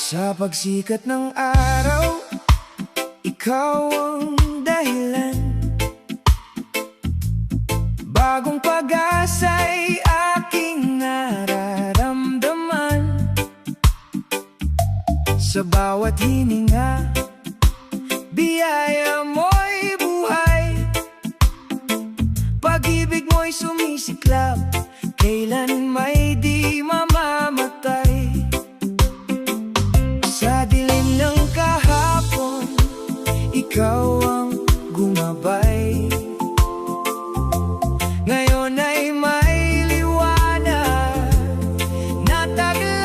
Sa pagsikat ng araw, ikaw ang dahilan. Bagong pag-asa'y aking nararamdaman. Sa bawat hininga, biyaya mo'y buhay. Pag-ibig mo'y sumisiklab, kailan may di mamamatay. Sa dilim ng kahapon, ikaw ang gumabay. Ngayon ay may liwanag na taglay.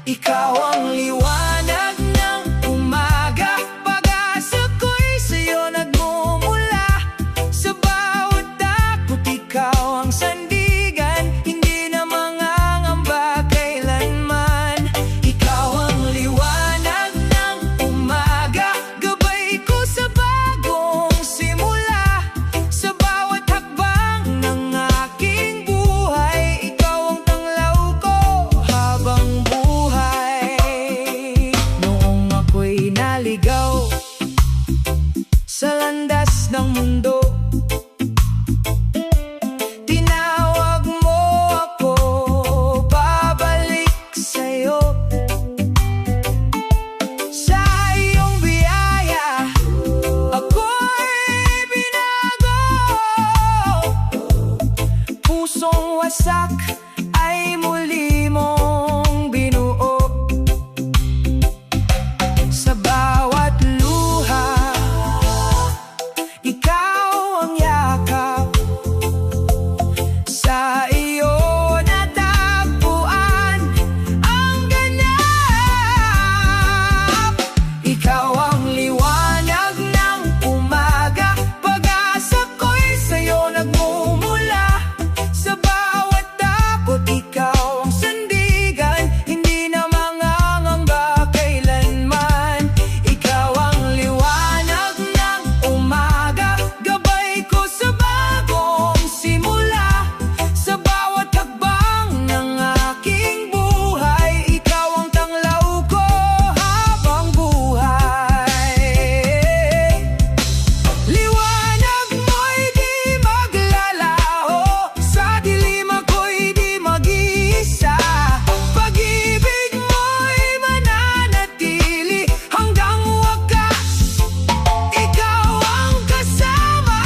Ikaw ang liwanag ng umaga, pag-asa ko'y sa'yo nagmumula. Sa bawat takot, ikaw ang sandigan, hindi na mangangamba kailanman. Ikaw ang liwanag ng umaga, gabay ko sa bagong simula. Sa bawat hakbang ng aking buhay, ikaw ang tanglaw ko habang buhay. Noong ako'y naligaw sa landas ng mundo, tinawag mo ako pabalik sa'yo. Sa iyong biyaya, ako'y binago. Pusong wasak ay muli mong binuo. Sa bawat luha, ikaw ang yakap. Sa iyo natagpuan ang ganap. Ikaw ang liwanag ng umaga, pag-asa ko'y sa'yo nagmumula. Sa bawat takot, ikaw ang sandigan, hindi na mangangamba kailanman. Ikaw ang liwanag ng umaga, gabay ko sa bagong simula. Sa bawat hakbang ng aking buhay, ikaw ang tanglaw ko habang buhay. Liwanag mo'y di maglalaho, sa dilim ako'y di mag-iisa. Pag-ibig mo'y mananatili hanggang wakas, ikaw ang kasama.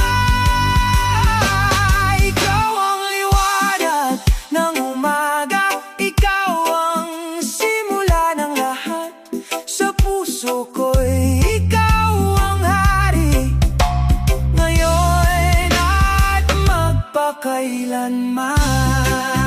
Ikaw ang liwanag ng umaga, ikaw ang simula ng lahat. Sa puso ko'y ikaw ang hari, ngayon at magpakailanman.